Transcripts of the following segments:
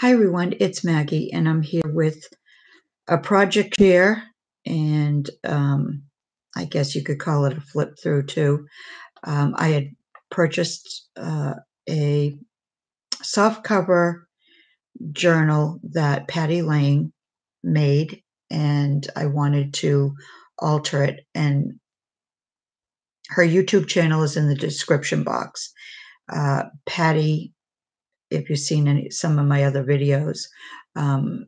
Hi everyone, it's Maggie, and I'm here with a project share, and I guess you could call it a flip through too. I had purchased a softcover journal that Patty Lane made, and I wanted to alter it. And her YouTube channel is in the description box. Patty, if you've seen some of my other videos, um,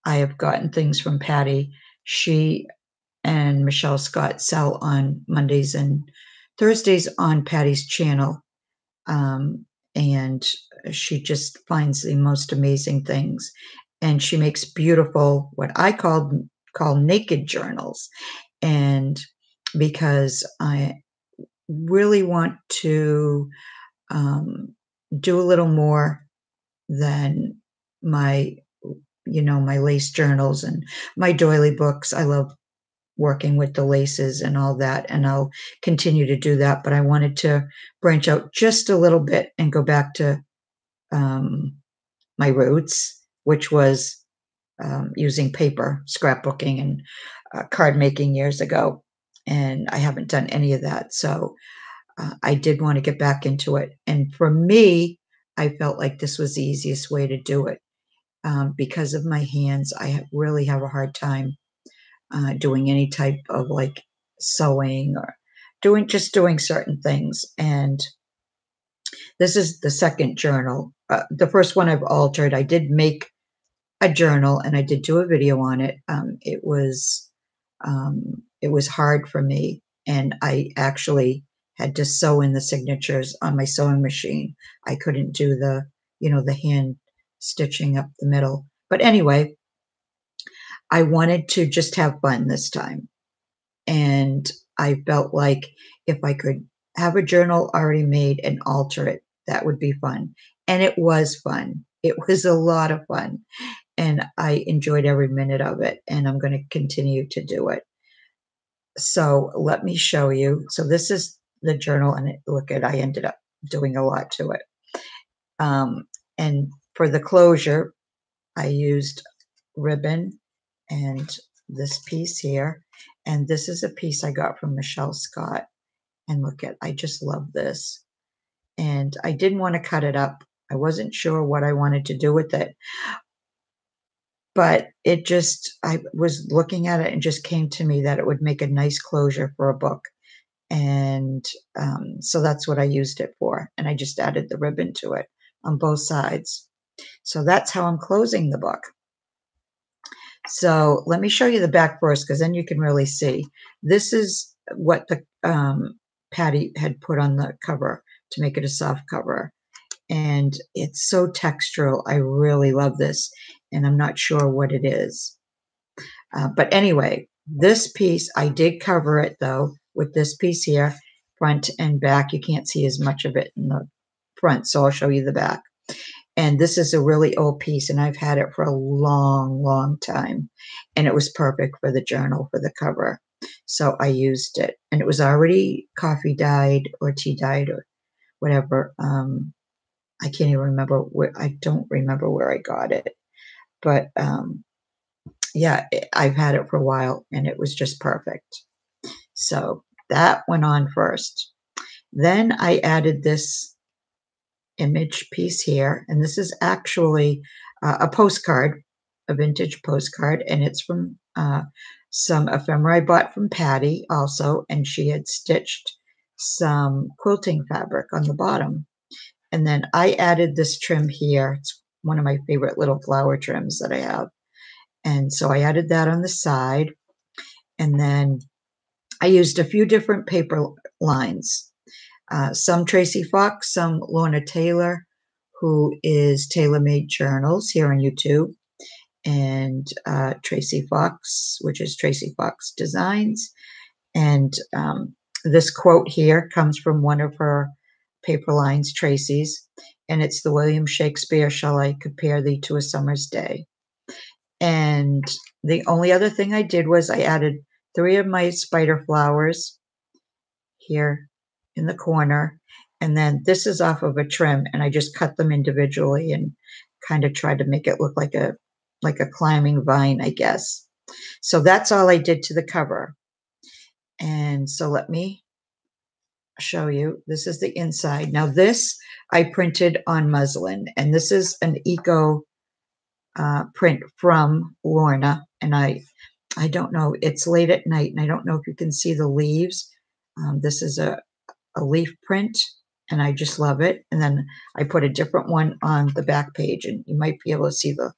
I have gotten things from Patty. She and Michelle Scott sell on Mondays and Thursdays on Patty's channel. Um, and she just finds the most amazing things. And she makes beautiful, what I call naked journals. And because I really want to do a little more than my my lace journals and my doily books. I love working with the laces and all that, and I'll continue to do that. But I wanted to branch out just a little bit and go back to um, my roots, which was using paper, scrapbooking, and card making years ago. And I haven't done any of that. So I did want to get back into it. And for me, I felt like this was the easiest way to do it. Because of my hands, really have a hard time doing any type of like sewing or doing certain things. And this is the second journal. The first one I've altered. I did make a journal and I did do a video on it. It was hard for me, and I actually had to sew in the signatures on my sewing machine. I couldn't do the hand stitching up the middle. But anyway, I wanted to just have fun this time. And I felt like if I could have a journal already made and alter it, that would be fun. And it was fun. It was a lot of fun. And I enjoyed every minute of it. And I'm going to continue to do it. So let me show you. So this is the journal. And look at, I ended up doing a lot to it. And for the closure, I used ribbon and this piece here. And this is a piece I got from Michelle Scott. And look at, I just love this. And I didn't want to cut it up. I wasn't sure what I wanted to do with it. But I was looking at it and just came to me that it would make a nice closure for a book. And so that's what I used it for. And I just added the ribbon to it on both sides. So that's how I'm closing the book. So let me show you the back first, because then you can really see. This is what the Patty had put on the cover to make it a soft cover. And it's so textural. I really love this. And I'm not sure what it is. But anyway, this piece, I did cover it, though, with this piece here, front and back. You can't see as much of it in the front, so I'll show you the back. And this is a really old piece, and I've had it for a long, long time. And it was perfect for the journal, for the cover. So I used it. And it was already coffee dyed or tea dyed or whatever. I can't even remember I don't remember where I got it. But yeah, I've had it for a while, and it was just perfect. So that went on first. Then I added this image piece here, and this is actually a postcard, a vintage postcard, and it's from some ephemera I bought from Patty also, and she had stitched some quilting fabric on the bottom. And then I added this trim here. It's one of my favorite little flower trims that I have. And so I added that on the side, and then I used a few different paper lines. Some Tracy Fox, some Lorna Taylor, who is Tailor Made Journals here on YouTube, and Tracy Fox, which is Tracy Fox Designs. And this quote here comes from one of her paper lines, Tracy's, and it's the William Shakespeare, "Shall I compare thee to a summer's day?" And the only other thing I did was I added 3 of my spider flowers here in the corner. And then this is off of a trim, and I just cut them individually and kind of tried to make it look like a climbing vine, I guess. So that's all I did to the cover. And so let me show you. This is the inside. Now this I printed on muslin, and this is an eco print from Lorna. And I don't know, it's late at night, and I don't know if you can see the leaves. This is a leaf print, and I just love it. And then I put a different one on the back page, and you might be able to see the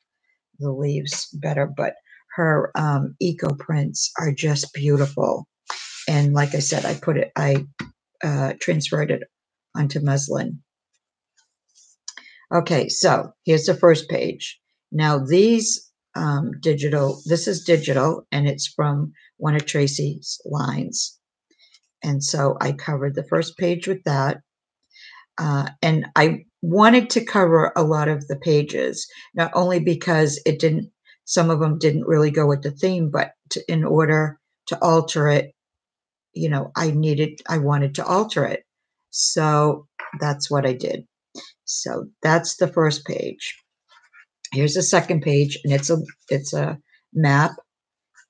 leaves better, but her eco prints are just beautiful. And like I said, I transferred it onto muslin. Okay, so here's the first page. Now these this is digital, and it's from one of Tracy's lines. And so I covered the first page with that. And I wanted to cover a lot of the pages, not only because some of them didn't really go with the theme, but in order to alter it, I wanted to alter it. So that's what I did. So that's the first page. Here's the second page, and it's a map,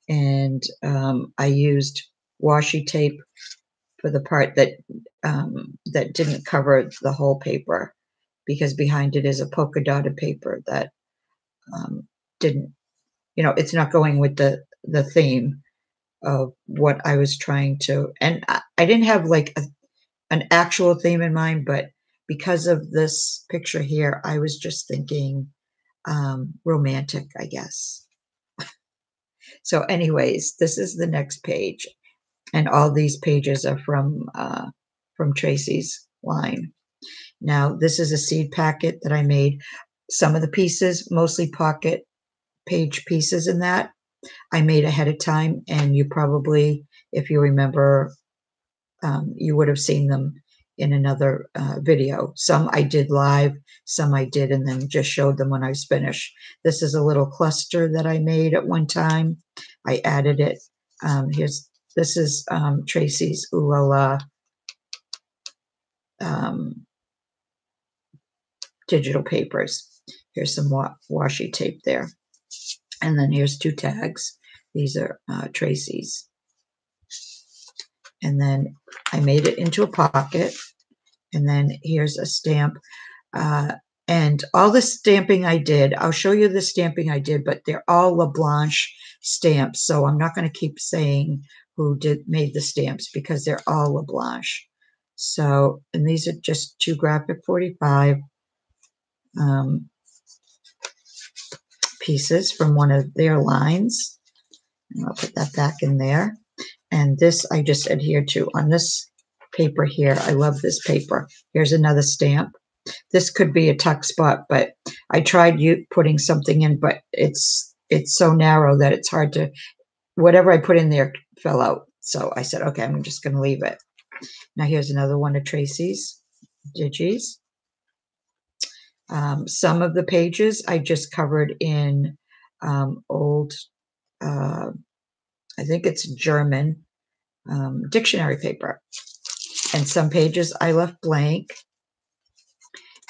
and I used washi tape for the part that didn't cover the whole paper, because behind it is a polka dotted paper that didn't, it's not going with the theme of what I was trying to, and I didn't have like an actual theme in mind, but because of this picture here, I was just thinking romantic, I guess. So anyways, this is the next page, and all these pages are from Tracy's line. Now, this is a seed packet that I made. Some of the pieces, mostly pocket page pieces in that, I made ahead of time, and you probably, if you remember, you would have seen them in another video. Some I did live, some I did and then just showed them when I was finished. This is a little cluster that I made at one time. I added it. This is Tracy's Ooh La La digital papers. Here's some washi tape there. And then here's two tags. These are Tracy's. And then I made it into a pocket. And then here's a stamp. And all the stamping I did, I'll show you the stamping I did, but they're all La Blanche stamps. So I'm not going to keep saying who made the stamps, because they're all La Blanche. So, and these are just two graphic 45 pieces from one of their lines. And I'll put that back in there. And this I just adhered to on this paper here. I love this paper. Here's another stamp. This could be a tuck spot, but I tried putting something in, but it's so narrow that it's hard to, whatever I put in there fell out. So I said, okay, I'm just going to leave it. Now here's another one of Tracy's Digis. Some of the pages I just covered in old, I think it's German dictionary paper. And some pages I left blank.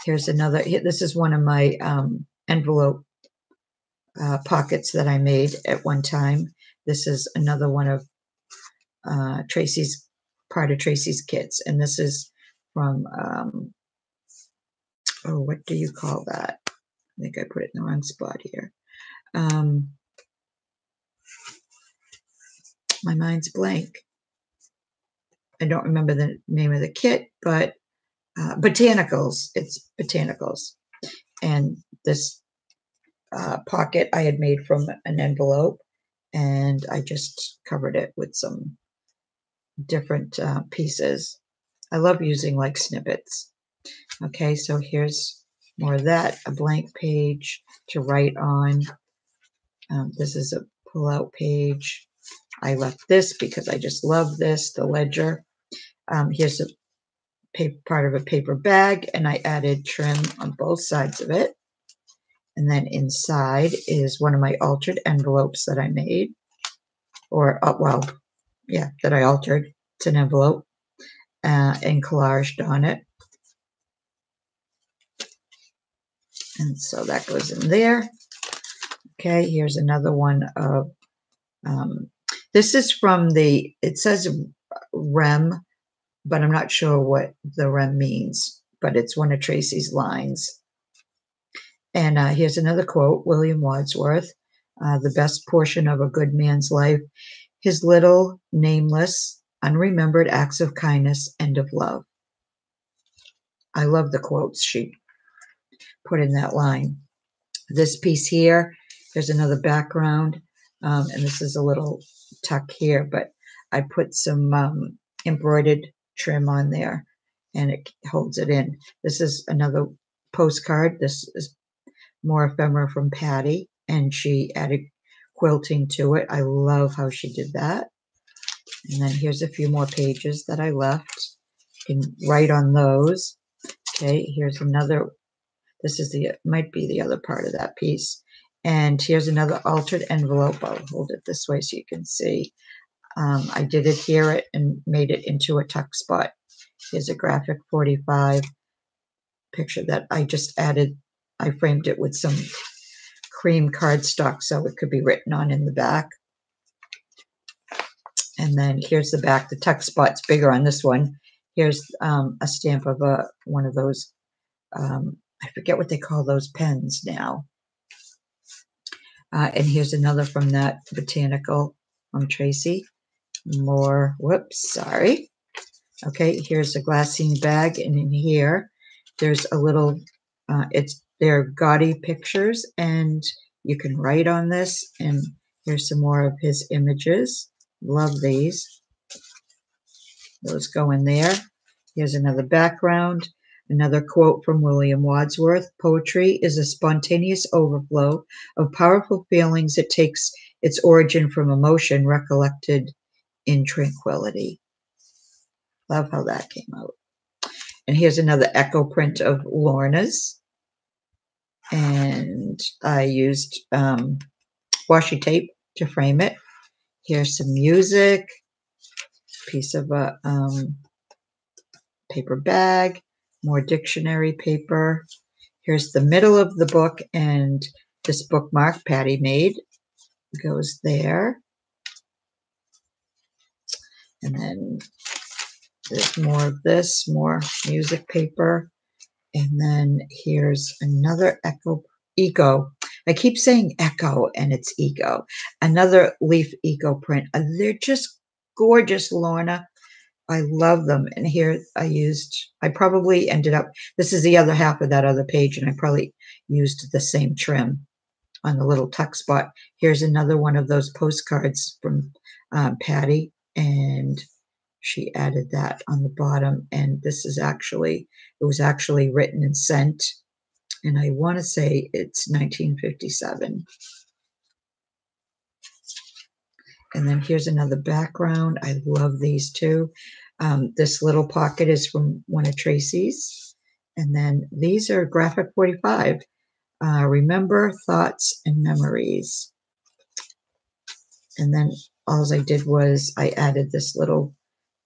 Here's another, this is one of my envelope pockets that I made at one time. This is another one of part of Tracy's kits. And this is from, what do you call that? I think I put it in the wrong spot here. My mind's blank. I don't remember the name of the kit, but botanicals. It's botanicals. And this pocket I had made from an envelope, and I just covered it with some different pieces. I love using like snippets. Okay, so here's more of that, a blank page to write on. This is a pull-out page. I left this because I just love this, the ledger. Here's a part of a paper bag, and I added trim on both sides of it. And then inside is one of my altered envelopes that I made, or that I altered. It's an envelope and collaged on it. And so that goes in there. Okay, here's another one of, this is from it says REM, but I'm not sure what the REM means, but it's one of Tracy's lines. And here's another quote, William Wordsworth, the best portion of a good man's life, his little, nameless, unremembered acts of kindness and of love. I love the quotes she put in that line. This piece here, there's another background, and this is a little tuck here, but I put some embroidered trim on there, and it holds it in. This is another postcard. This is more ephemera from Patty, and she added quilting to it. I love how she did that. And then here's a few more pages that I left. You can write on those. Okay, here's another. This is might be the other part of that piece. And here's another altered envelope. I'll hold it this way so you can see. I did adhere it and made it into a tuck spot. Here's a graphic 45 picture that I just added. I framed it with some cream cardstock so it could be written on in the back. And then here's the back. The tuck spot's bigger on this one. Here's a stamp of one of those, I forget what they call those pens now. And here's another from that botanical from Tracy. More, whoops, sorry. Okay, here's a glassine bag, and in here, there's a little, they're gaudy pictures, and you can write on this, and here's some more of his images. Love these. Those go in there. Here's another background. Another quote from William Wordsworth, poetry is a spontaneous overflow of powerful feelings. It takes its origin from emotion recollected in tranquility. Love how that came out. And here's another echo print of Lorna's. And I used washi tape to frame it. Here's some music, piece of a paper bag, more dictionary paper. Here's the middle of the book, and this bookmark Patty made goes there. And then there's more of this, more music paper. And then here's another eco. I keep saying echo, and it's ego. Another leaf eco print. They're just gorgeous, Lorna. I love them. And here I probably ended up, this is the other half of that other page, and I probably used the same trim on the little tuck spot. Here's another one of those postcards from Patty, and she added that on the bottom. And this is it was actually written and sent, and I want to say it's 1957. And then here's another background. I love these too. This little pocket is from one of Tracy's. And then these are graphic 45. Remember, thoughts, and memories. And then all I did was I added this little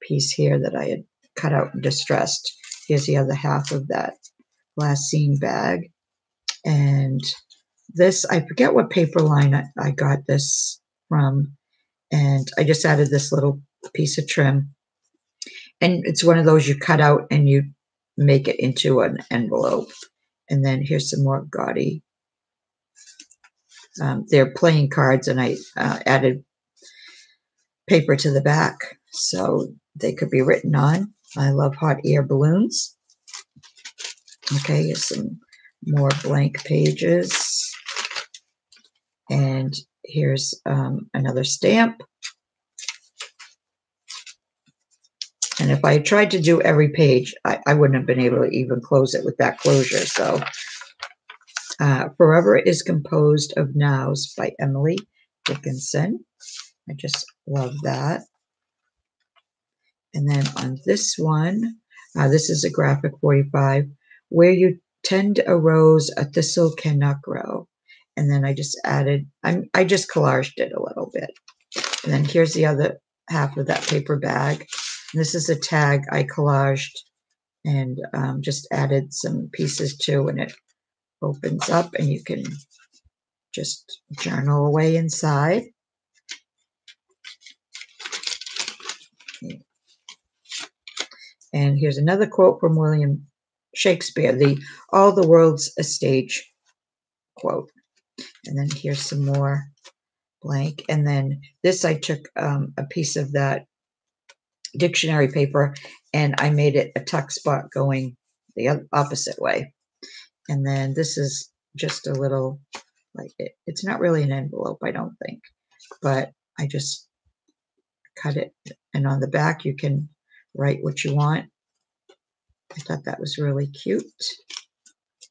piece here that I had cut out and distressed. Here's the other half of that glassine bag. And this, I forget what paper line I got this from. And I just added this little piece of trim. And it's one of those you cut out and you make it into an envelope. And then here's some more gaudy. They're playing cards, and I added paper to the back so they could be written on. I love hot air balloons. Okay, here's some more blank pages. And here's another stamp. And if I tried to do every page, I wouldn't have been able to even close it with that closure. So Forever is Composed of Nows by Emily Dickinson. I just love that. And then on this one, this is a graphic 45. Where you tend a rose, a thistle cannot grow. And then I just added, I just collaged it a little bit. And then here's the other half of that paper bag. And this is a tag I collaged and just added some pieces to, and it opens up and you can just journal away inside. And here's another quote from William Shakespeare, all the world's a stage quote. And then here's some more blank. And then this, I took a piece of that dictionary paper and I made it a tuck spot going the opposite way. And then this is just a little, like it's not really an envelope, I don't think, but I just cut it. And on the back, you can write what you want. I thought that was really cute.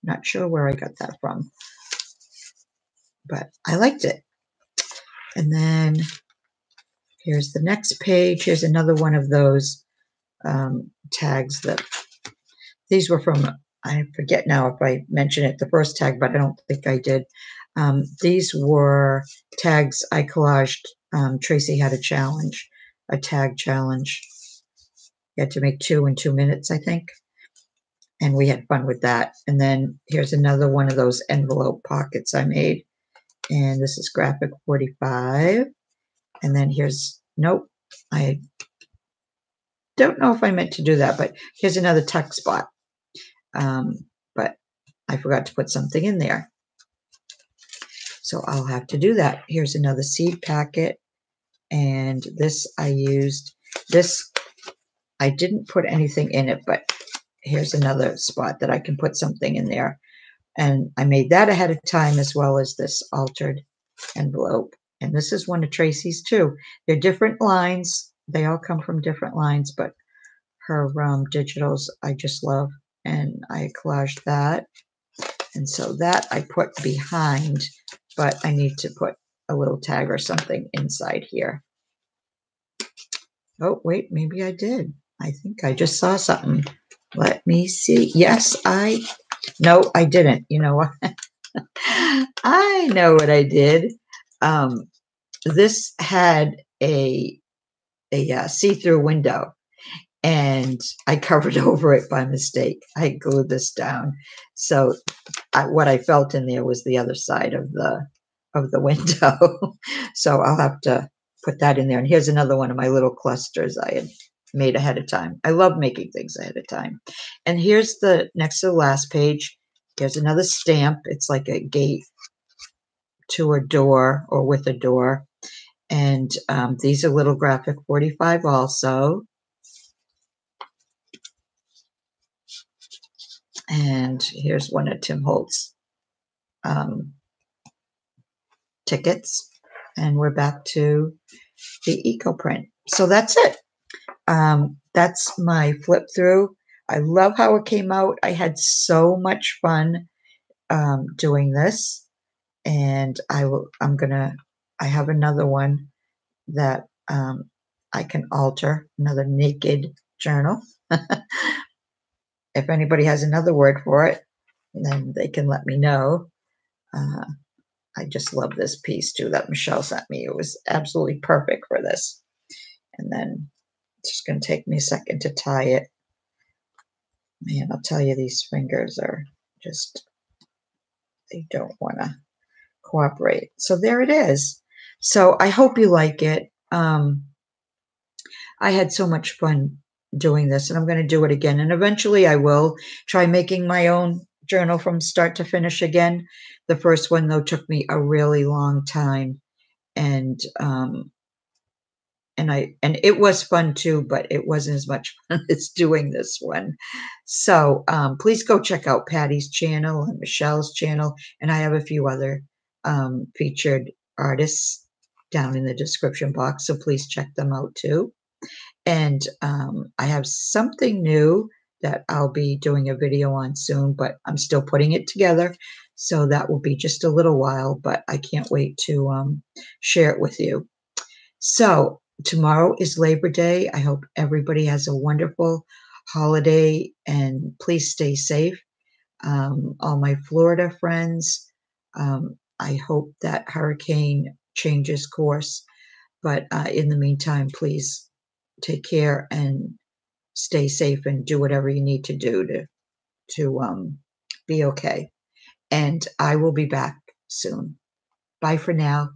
Not sure where I got that from, but I liked it. And then here's the next page. Here's another one of those tags that these were from, I forget now if I mentioned it, the first tag, but I don't think I did. These were tags I collaged. Tracy had a challenge, a tag challenge. You had to make 2 in 2 minutes, I think. And we had fun with that. And then here's another one of those envelope pockets I made. And this is graphic 45. And then here's, nope, I don't know if I meant to do that, but here's another tuck spot. But I forgot to put something in there. So I'll have to do that. Here's another seed packet. And this I used, this, I didn't put anything in it, but here's another spot that I can put something in there. And I made that ahead of time as well as this altered envelope. And this is one of Tracy's too. They're different lines. They all come from different lines, but her digitals I just love. And I collaged that. And so that I put behind, but I need to put a little tag or something inside here. Oh, wait, maybe I did. I think I just saw something. Let me see. Yes, no, I didn't. You know what? I know what I did. This had a see-through window, and I covered over it by mistake. I glued this down. So what I felt in there was the other side of the window. So I'll have to put that in there. And here's another one of my little clusters I had made ahead of time. I love making things ahead of time. And here's the next to the last page. Here's another stamp. It's like a gate to a door or with a door. And these are little graphic 45 also. And here's one of Tim Holt's tickets. And we're back to the eco print. So that's it. That's my flip through. I love how it came out. I had so much fun doing this. And I have another one that I can alter, another naked journal. If anybody has another word for it, then they can let me know. I just love this piece too that Michelle sent me. It was absolutely perfect for this. And then it's just going to take me a second to tie it. Man, I'll tell you, these fingers are just, they don't want to cooperate. So there it is. So I hope you like it. I had so much fun doing this, and I'm going to do it again. And eventually I will try making my own journal from start to finish again. The first one, though, took me a really long time. And it was fun too, but it wasn't as much fun as doing this one. So please go check out Patty's channel and Michelle's channel. And I have a few other featured artists down in the description box. So please check them out too. And I have something new that I'll be doing a video on soon, but I'm still putting it together. So that will be just a little while, but I can't wait to share it with you. So tomorrow is Labor Day. I hope everybody has a wonderful holiday, and please stay safe. All my Florida friends, I hope that hurricane changes course. But in the meantime, please take care and stay safe and do whatever you need to do to be okay. and I will be back soon. Bye for now.